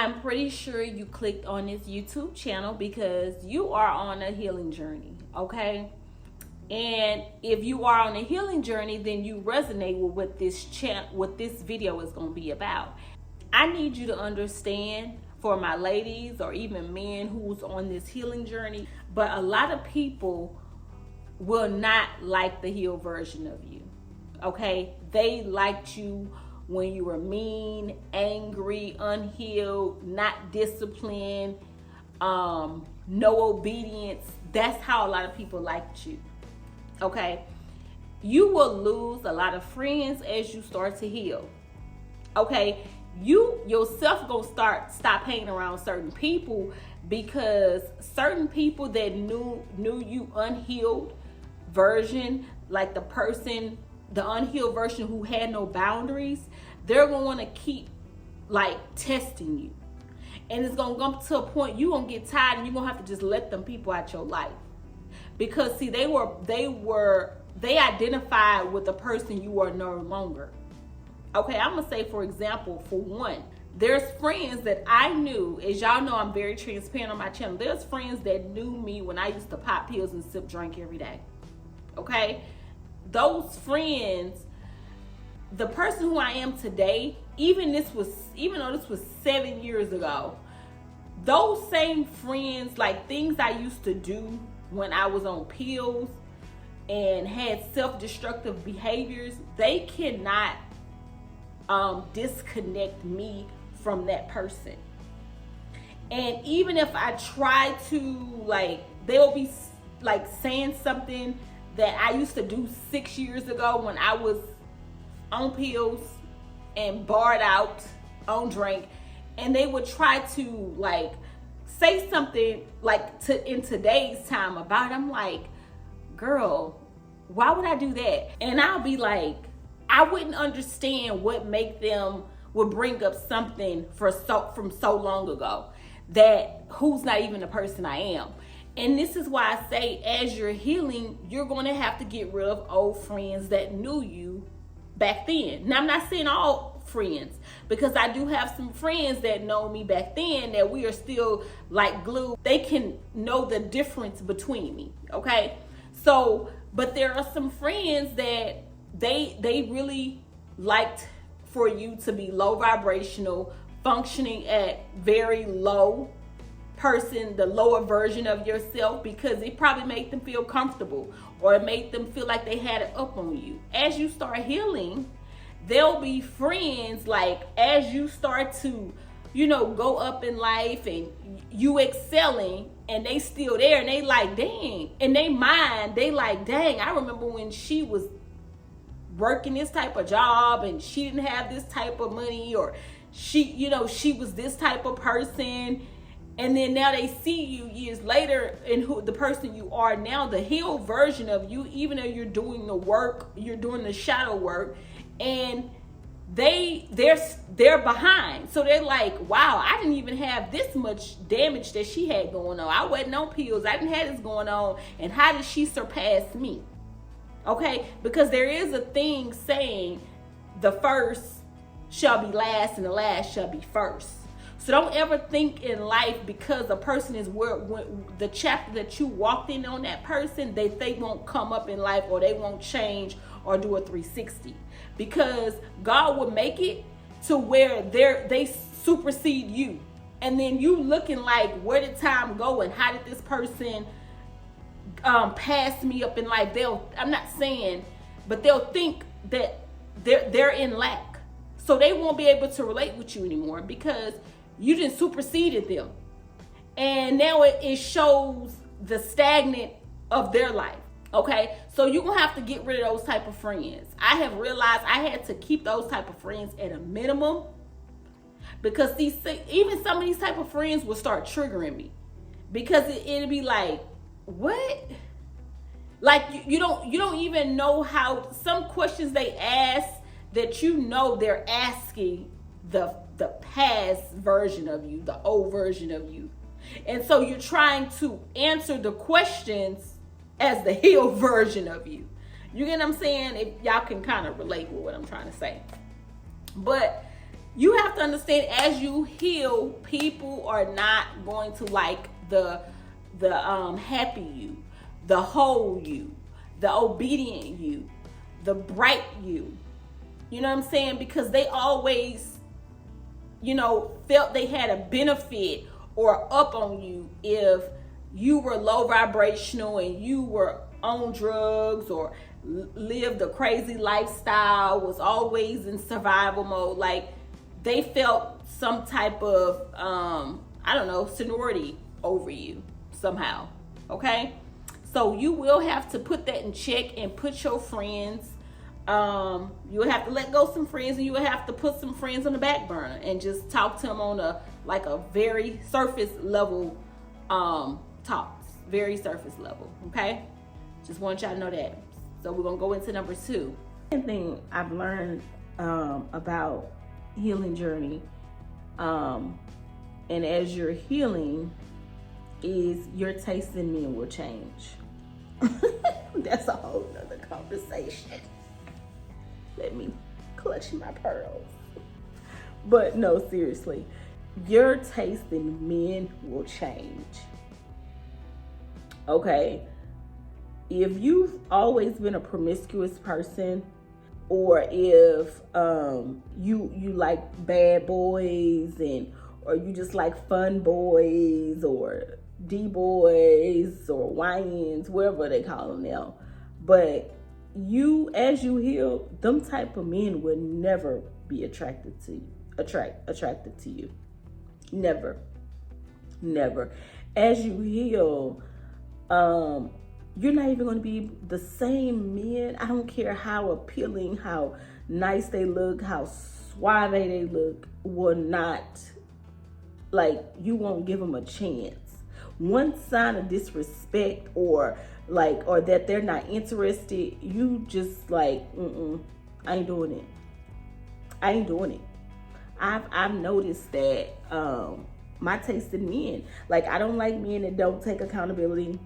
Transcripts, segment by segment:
I'm pretty sure you clicked on this YouTube channel because you are on a healing journey, okay? And if you are on a healing journey, then you resonate with what this video is going to be about. I need you to understand, for my ladies or even men who's on this healing journey, but a lot of people will not like the healed version of you, okay? They liked you when you were mean, angry, unhealed, not disciplined, no obedience. That's how a lot of people liked you, okay? You will lose a lot of friends as you start to heal, okay? You yourself gonna stop hanging around certain people, because certain people that knew you unhealed version, like the unhealed version who had no boundaries, they're gonna want to keep like testing you, and it's gonna come to a point you're gonna get tired and you're gonna have to just let them people out your life, because see, they identified with the person you are no longer. Okay, I'm gonna say, for example, for one, there's friends that I knew, as y'all know, I'm very transparent on my channel. There's friends that knew me when I used to pop pills and sip drink every day. Okay, those friends, the person who I am today, even though this was 7 years ago, those same friends, like things I used to do when I was on pills and had self-destructive behaviors, they cannot disconnect me from that person. And even if I try to, like, they'll be like saying something that I used to do 6 years ago when I was on pills and barred out on drink, and they would try to like say something like in today's time about it. I'm like, girl, why would I do that? And I'll be like, I wouldn't understand what would bring up something from so long ago, that who's not even the person I am. And this is why I say, as you're healing, you're going to have to get rid of old friends that knew you back then. Now, I'm not saying all friends, because I do have some friends that know me back then that we are still like glue. They can know the difference between me, okay? So, but there are some friends that they really liked for you to be low vibrational, functioning at very low person, the lower version of yourself, because it probably made them feel comfortable, or it made them feel like they had it up on you. As you start healing, there'll be friends, like, as you start to, go up in life and you excelling, and they still there, and they like, dang, in their mind, they like, dang, I remember when she was working this type of job and she didn't have this type of money, or she was this type of person. And then now they see you years later and who the person you are now, the healed version of you, even though you're doing the work, you're doing the shadow work, and they're behind. So they're like, wow, I didn't even have this much damage that she had going on. I wasn't on pills. I didn't have this going on. And how did she surpass me? Okay, because there is a thing saying the first shall be last and the last shall be first. So don't ever think in life, because a person is where the chapter that you walked in on that person, they won't come up in life, or they won't change or do a 360, because God will make it to where they supersede you, and then you looking like, where did time go and how did this person pass me up in life? I'm not saying, but they'll think that they're in lack, so they won't be able to relate with you anymore, because you just superseded them. And now it shows the stagnant of their life. Okay, so you're gonna have to get rid of those type of friends. I have realized I had to keep those type of friends at a minimum, because even some of these type of friends will start triggering me, because it'll be like, what? Like you don't even know how some questions they ask, that they're asking the past version of you, the old version of you. And so you're trying to answer the questions as the healed version of you. You get what I'm saying? If y'all can kind of relate with what I'm trying to say. But You have to understand, as you heal, people are not going to like the happy you, the whole you, the obedient you, the bright you. You know what I'm saying? Because they always, felt they had a benefit or up on you if you were low vibrational and you were on drugs or lived a crazy lifestyle, was always in survival mode. Like, they felt some type of seniority over you somehow. Okay, so you will have to put that in check and put your friends, you will have to let go some friends, and you will have to put some friends on the back burner and just talk to them on a very surface level talks, very surface level. Okay, just want y'all to know that. So we're gonna go into number 2. One thing I've learned about healing journey, and as you're healing, is your taste in men will change. That's a whole nother conversation. Let me clutch my pearls. But no, seriously, your taste in men will change. Okay, if you've always been a promiscuous person, or if you like bad boys, or you just like fun boys or D boys or YNs, whatever they call them now, but as you heal, them type of men will never be attracted to you. Never. As you heal, you're not even going to be the same men. I don't care how appealing, how nice they look, how suave they look, will not, you won't give them a chance. One sign of disrespect or that they're not interested, you just I ain't doing it. I've noticed that my taste in men, I don't like men that don't take accountability.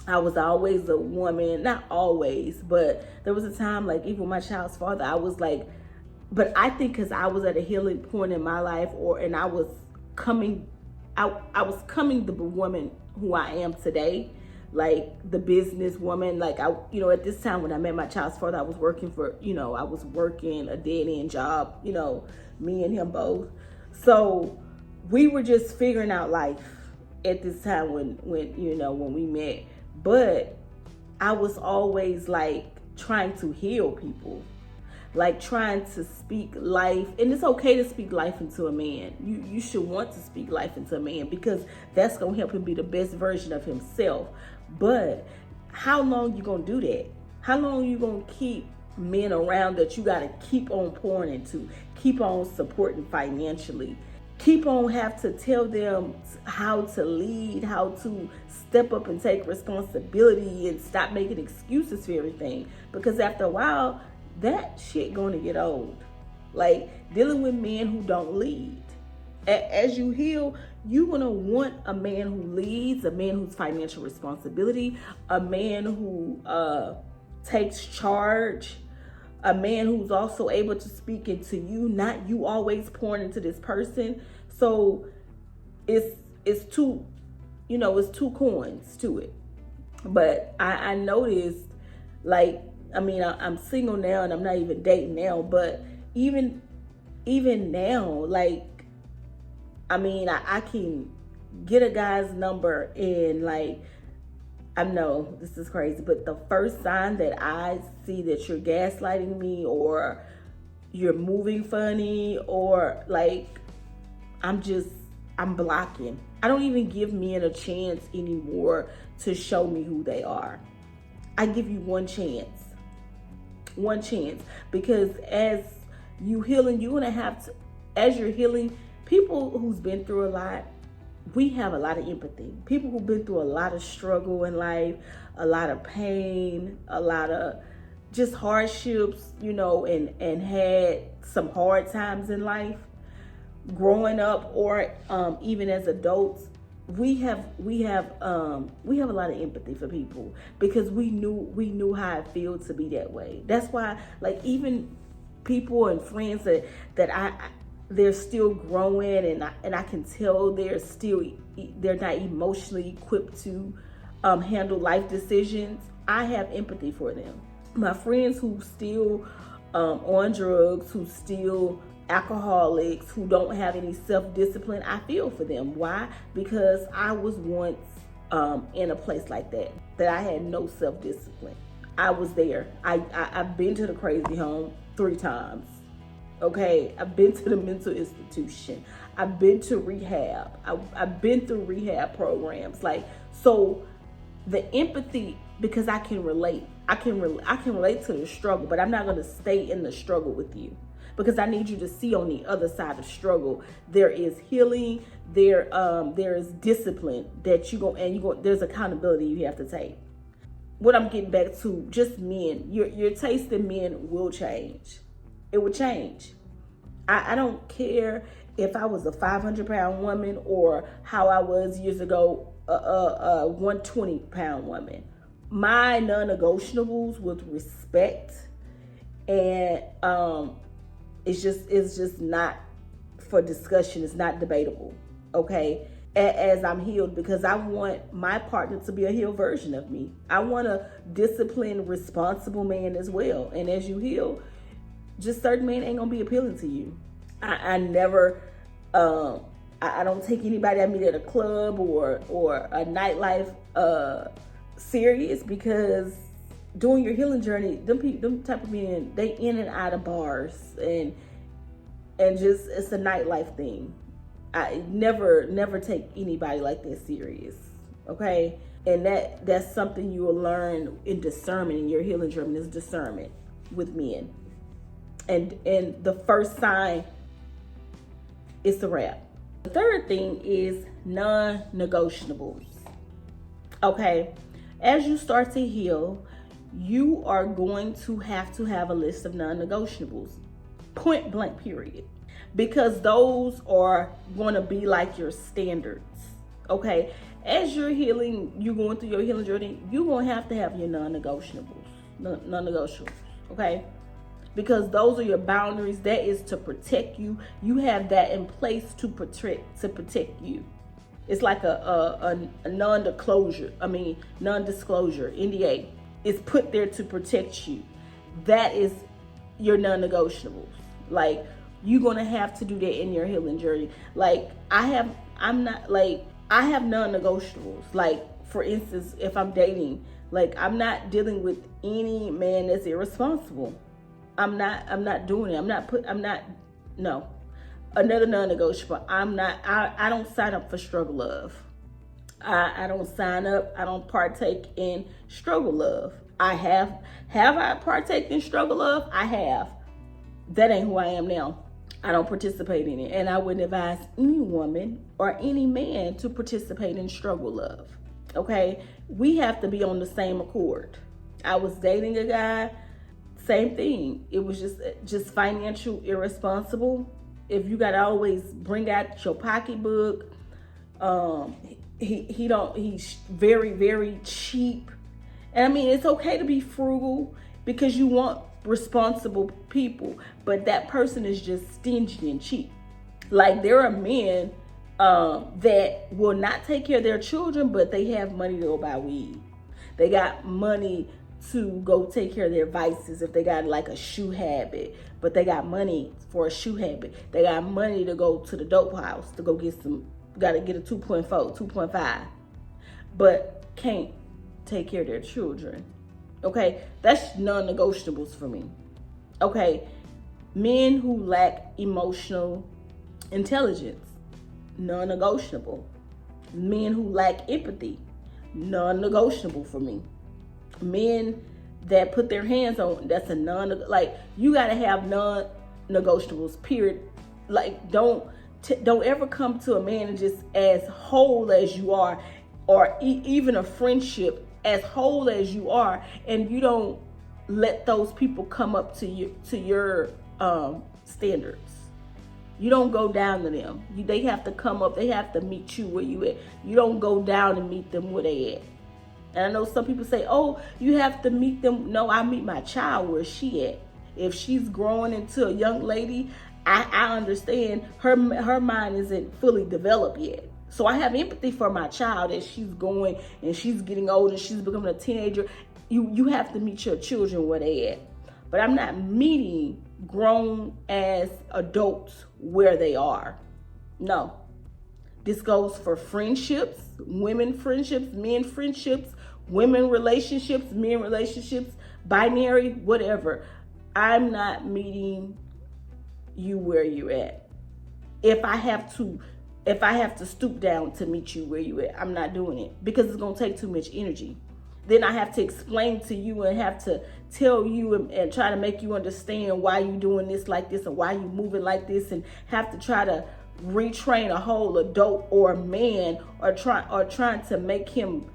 I was always a woman, not always, but there was a time, even with my child's father, I was but I think because I was at a healing point in my life, and I was coming the woman who I am today, the business woman. At this time when I met my child's father, I was working a dead end job, me and him both. So we were just figuring out life at this time when we met. But I was always trying to heal people, trying to speak life. And it's okay to speak life into a man. You should want to speak life into a man, because that's going to help him be the best version of himself. But how long you going to do that? How long you going to keep men around that you got to keep on pouring into, keep on supporting financially, keep on have to tell them how to lead, how to step up and take responsibility and stop making excuses for everything? Because after a while, that shit going to get old. Dealing with men who don't lead. As you heal, you're going to want a man who leads, a man who's financial responsibility, a man who takes charge, a man who's also able to speak into you, not you always pouring into this person. So it's two coins to it. But I noticed, I'm single now and I'm not even dating now, but even now, I can get a guy's number and I know this is crazy, but the first sign that I see that you're gaslighting me or you're moving funny or I'm blocking. I don't even give men a chance anymore to show me who they are. I give you one chance, because as you healing, you're gonna have to, as you're healing, people who's been through a lot, we have a lot of empathy. People who've been through a lot of struggle in life, a lot of pain, a lot of just hardships, and had some hard times in life, growing up or even as adults, we have a lot of empathy for people, because we knew how it feels to be that way. That's why even people and friends that they're still growing, and I can tell they're not emotionally equipped to handle life decisions. I have empathy for them. My friends who still on drugs, who still alcoholics, who don't have any self-discipline, I feel for them. Why? Because I was once in a place like that I had no self-discipline. I was there. I've been to the crazy home 3 times. Okay, I've been to the mental institution. I've been to rehab. I've been through rehab programs. Like, so the empathy, because I can relate. I can relate to the struggle, but I'm not going to stay in the struggle with you, because I need you to see on the other side of struggle there is healing. There is discipline that there's accountability you have to take. What I'm getting back to, just men, your taste in men will change. It will change. I don't care if I was a 500-pound woman or how I was years ago, a 120-pound woman. My non-negotiables with respect, and it's just not for discussion. It's not debatable. Okay. As I'm healed, because I want my partner to be a healed version of me. I want a disciplined, responsible man as well. And as you heal, just certain men ain't gonna be appealing to you. I never, I don't take anybody I meet at a club or a nightlife serious, because during your healing journey, them type of men, they in and out of bars and just, it's a nightlife thing. I never take anybody like that serious, okay? And that's something you will learn in discernment, in your healing journey, is discernment with men. And the first sign is a wrap. The third thing is non-negotiables, okay? As you start to heal, you are going to have a list of non-negotiables, point blank period. Because those are going to be like your standards, okay? As you're healing, you're going through your healing journey, you're going to have your non-negotiables, okay? Because those are your boundaries. That is to protect you. You have that in place to protect you. It's like a non-disclosure, NDA. It's put there to protect you. That is your non-negotiables. Like, you're going to have to do that in your healing journey. Like, I have non-negotiables. Like, for instance, if I'm dating, like, I'm not dealing with any man that's irresponsible. I'm not doing it. No. Another non-negotiable. I don't sign up for struggle love. I don't partake in struggle love. Have I partaken in struggle love? I have. That ain't who I am now. I don't participate in it. And I wouldn't advise any woman or any man to participate in struggle love. Okay? We have to be on the same accord. I was dating a guy, same thing. It was just financial irresponsible. If you gotta always bring out your pocketbook, he's very, very cheap. And I mean, it's okay to be frugal because you want responsible people, but that person is just stingy and cheap. Like, there are men that will not take care of their children, but they have money to go buy weed. They got money to go take care of their vices. If they got like a shoe habit, but they got money for a shoe habit. They got money to go to the dope house to go get gotta get a 2.4, 2.5, but can't take care of their children. Okay, that's non-negotiables for me. Okay, men who lack emotional intelligence, non-negotiable. Men who lack empathy, non-negotiable for me. Men that put their hands on, that's a like, you gotta have non-negotiables, period. Like, don't ever come to a man and just as whole as you are, or even a friendship as whole as you are, and you don't let those people come up to your standards. You don't go down to them. They have to come up. They have to meet you where you at. You don't go down and meet them where they at. And I know some people say, oh, you have to meet them. No, I meet my child where she at. If she's growing into a young lady, I understand her mind isn't fully developed yet. So I have empathy for my child as she's going and she's getting older, she's becoming a teenager. You have to meet your children where they at. But I'm not meeting grown as adults where they are. No. This goes for friendships, women friendships, men friendships, women relationships, men relationships, binary, whatever. I'm not meeting you where you're at. If I have to stoop down to meet you where you at, I'm not doing it because it's gonna take too much energy. Then I have to explain to you and have to tell you and try to make you understand why you doing this like this and why you moving like this, and have to try to retrain a whole adult or a man or trying to make him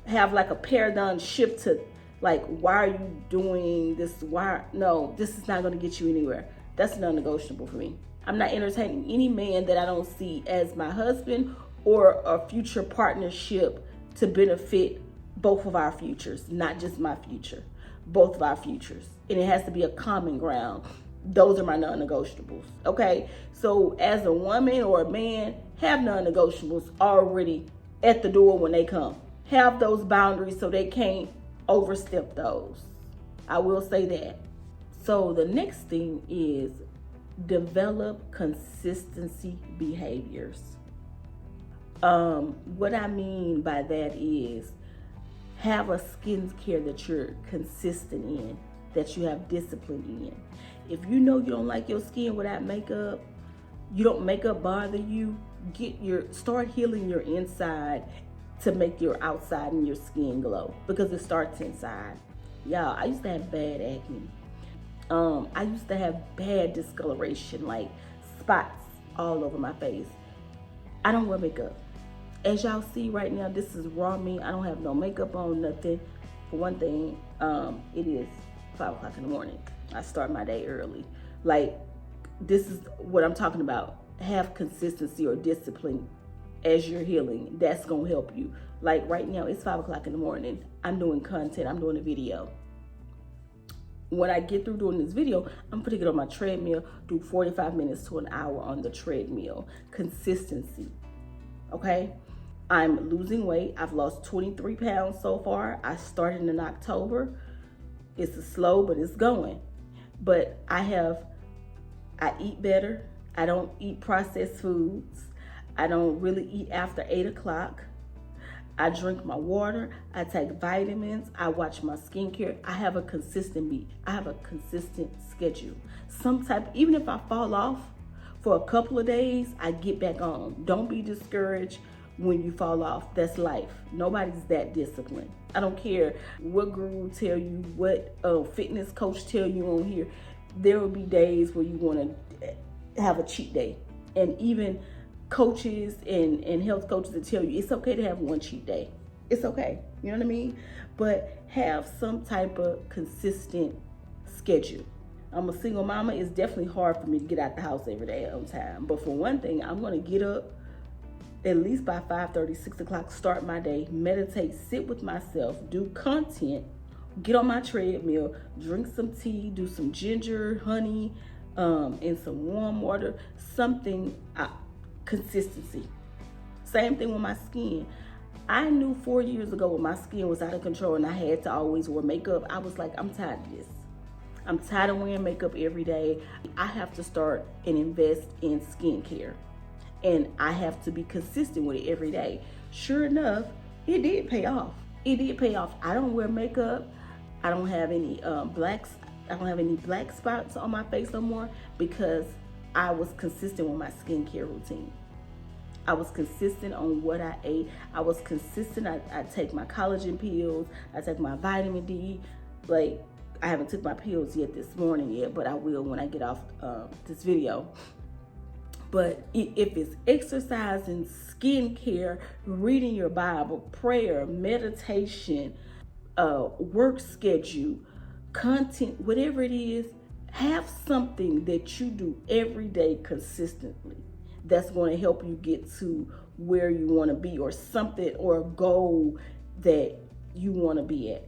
have like a paradigm shift to like, why are you doing this? Why? No, this is not going to get you anywhere. That's non-negotiable for me. I'm not entertaining any man that I don't see as my husband or a future partnership to benefit both of our futures, not just my future, both of our futures. And it has to be a common ground. Those are my non-negotiables, okay? So as a woman or a man, have non-negotiables already at the door when they come. Have those boundaries so they can't overstep those. I will say that. So the next thing is develop consistency behaviors. What I mean by that is have a skincare that you're consistent in, that you have discipline in. If you know you don't like your skin without makeup, you don't makeup bother you, start healing your inside to make your outside and your skin glow, because it starts inside. Y'all, I used to have bad acne. I used to have bad discoloration, like spots all over my face. I don't wear makeup. As y'all see right now, this is raw me. I don't have no makeup on, nothing. For one thing, it is 5 o'clock in the morning. I start my day early. Like, this is what I'm talking about. Have consistency or discipline as you're healing. That's gonna help you. Like right now, it's 5 o'clock in the morning. I'm doing content, I'm doing a video. When I get through doing this video, I'm putting it on my treadmill, do 45 minutes to an hour on the treadmill. Consistency, okay? I'm losing weight. I've lost 23 pounds so far. I started in October. It's slow, but it's going. But I eat better. I don't eat processed foods. I don't really eat after 8 o'clock. I drink my water. I take vitamins. I watch my skincare. I have a consistent schedule. Even if I fall off for a couple of days, I get back on. Don't be discouraged when you fall off. That's life. Nobody's that disciplined. I don't care what guru tell you, what fitness coach tell you on here. There will be days where you want to have a cheat day. And even coaches and health coaches that tell you it's okay to have one cheat day. It's okay. You know what I mean? But have some type of consistent schedule. I'm a single mama. It's definitely hard for me to get out the house every day on time. But for one thing, I'm going to get up at least by 5:30, 6 o'clock, start my day, meditate, sit with myself, do content, get on my treadmill, drink some tea, do some ginger, honey, and some warm water, consistency. Same thing with my skin. I knew 4 years ago when my skin was out of control and I had to always wear makeup. I was like, I'm tired of this. I'm tired of wearing makeup every day. I have to start and invest in skincare. And I have to be consistent with it every day. Sure enough, it did pay off. It did pay off. I don't wear makeup. I don't have any black spots on my face no more because I was consistent with my skincare routine. I was consistent on what I ate. I was consistent. I take my collagen pills. I take my vitamin D. Like, I haven't took my pills yet this morning yet, but I will when I get off this video. But if it's exercising, skincare, reading your Bible, prayer, meditation, work schedule, content, whatever it is, have something that you do every day consistently that's going to help you get to where you want to be, or something, or a goal that you want to be at.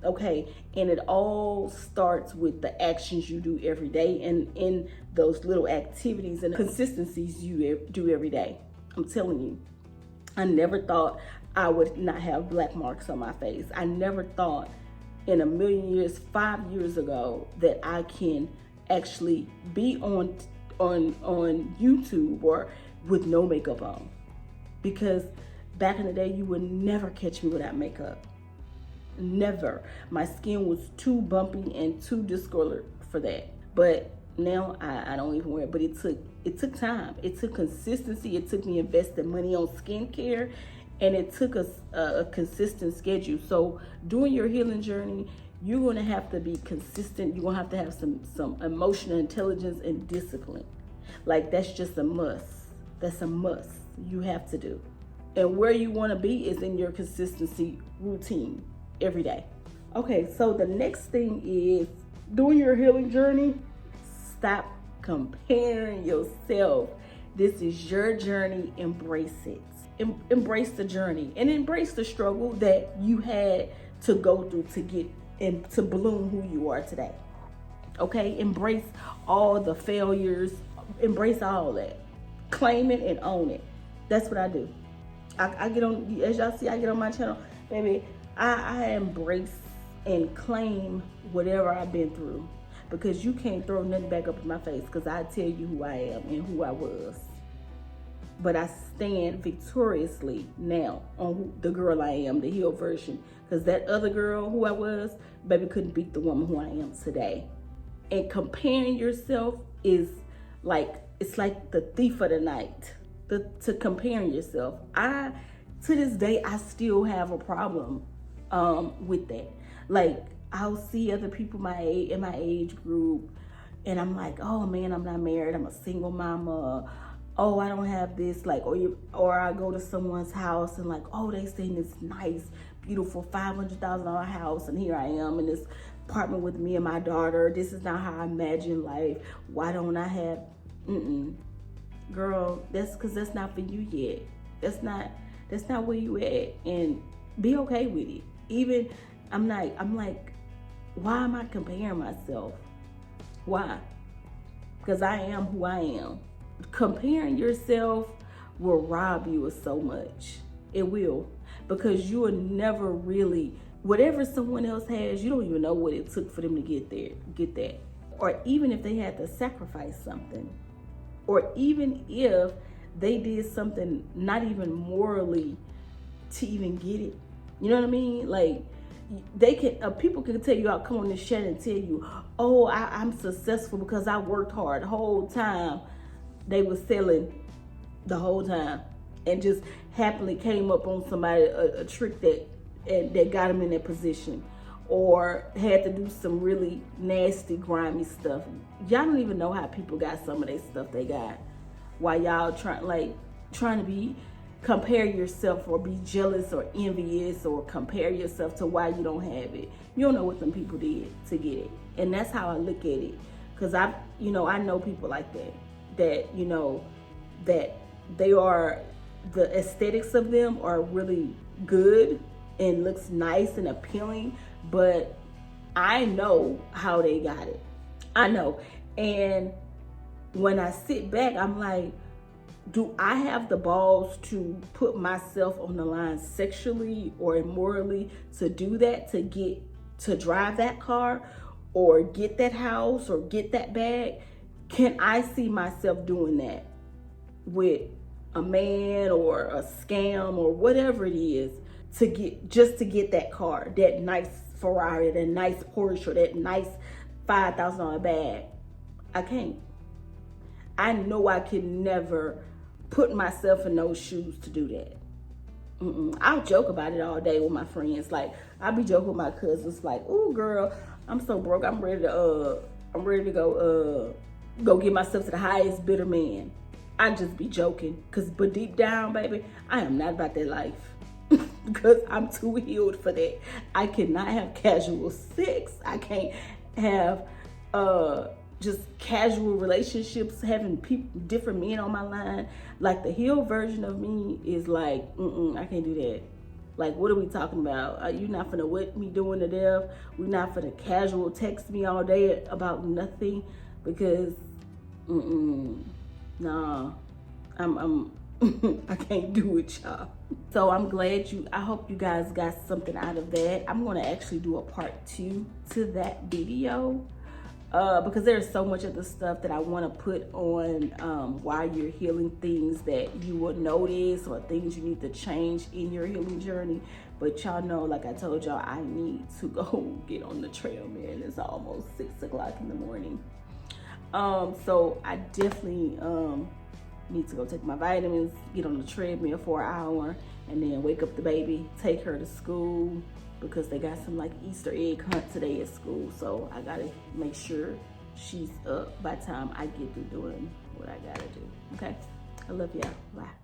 Okay, and it all starts with the actions you do every day, and in those little activities and consistencies you do every day. I'm telling you, I never thought I would not have black marks on my face. I never thought in a million years, 5 years ago, that I can actually be on YouTube or with no makeup on. Because back in the day, you would never catch me without makeup. Never. My skin was too bumpy and too discolored for that. But now I don't even wear it. But it took time. It took consistency. It took me investing money on skincare, and it took a consistent schedule. So during your healing journey, you're going to have to be consistent. You're going to have some emotional intelligence and discipline. Like, that's just a must. That's a must. You have to do. And where you want to be is in your consistency routine every day. Okay, so the next thing is, during your healing journey, stop comparing yourself. This is your journey. Embrace it. Embrace the journey and embrace the struggle that you had to go through to get and to bloom who you are today. Okay, embrace all the failures. Embrace all that. Claim it and own it. That's what I do. I get on, as y'all see, I get on my channel, baby. I embrace and claim whatever I've been through, because you can't throw nothing back up in my face, because I tell you who I am and who I was. But I stand victoriously now on the girl I am, the healed version, because that other girl who I was, baby, couldn't beat the woman who I am today. And comparing yourself is like, it's like the thief of the night. To comparing yourself. To this day, I still have a problem with that. Like, I'll see other people in my age group, and I'm like, oh man, I'm not married, I'm a single mama. Oh, I don't have this, like, or I go to someone's house and like, oh, they stay in this nice, beautiful $500,000 house, and here I am in this apartment with me and my daughter. This is not how I imagine life. Why don't I have? Girl, that's because that's not for you yet. That's not where you at, and be okay with it. Even I'm like, why am I comparing myself? Why? Because I am who I am. Comparing yourself will rob you of so much. It will, because you will never really, whatever someone else has, you don't even know what it took for them to get that. Or even if they had to sacrifice something. Or even if they did something not even morally to even get it. You know what I mean? Like, they can, people can tell you, I'll come on this chat and tell you, oh, I'm successful because I worked hard the whole time. They were selling the whole time and just happily came up on somebody, a trick that got them in that position, or had to do some really nasty, grimy stuff. Y'all don't even know how people got some of that stuff they got. While y'all trying to compare yourself or be jealous or envious or compare yourself to why you don't have it. You don't know what them people did to get it. And that's how I look at it. Because I know people like that they are, the aesthetics of them are really good and looks nice and appealing, but I know how they got it. I know. And when I sit back, I'm like, do I have the balls to put myself on the line sexually or immorally to do that, to drive that car or get that house or get that bag? Can I see myself doing that with a man or a scam or whatever it is to get that car, that nice Ferrari, that nice Porsche, or that nice $5,000 bag? I can't. I know I can never put myself in those shoes to do that. I'll joke about it all day with my friends. Like, I'll be joking with my cousins, like, "Ooh, girl, I'm so broke. I'm ready to go get myself to the highest bidder man." I just be joking, but deep down, baby, I am not about that life. Because I'm too healed for that. I cannot have casual sex. I can't have just casual relationships, having different men on my line. Like, the healed version of me is like, I can't do that. Like, what are we talking about? Are you not finna whip me doing to death? We're not finna casual text me all day about nothing, because nah, I'm I can't do it, y'all. So I'm glad I hope you guys got something out of that. I'm gonna actually do a part 2 to that video, because there's so much of the stuff that I want to put on while you're healing, things that you will notice or things you need to change in your healing journey. But y'all know, like I told y'all, I need to go get on the trail, man. It's almost 6 o'clock in the morning. So I definitely need to go take my vitamins, get on the treadmill for an hour, and then wake up the baby, take her to school, because they got some like Easter egg hunt today at school. So I gotta make sure she's up by the time I get through doing what I gotta do. Okay, I love y'all. Bye.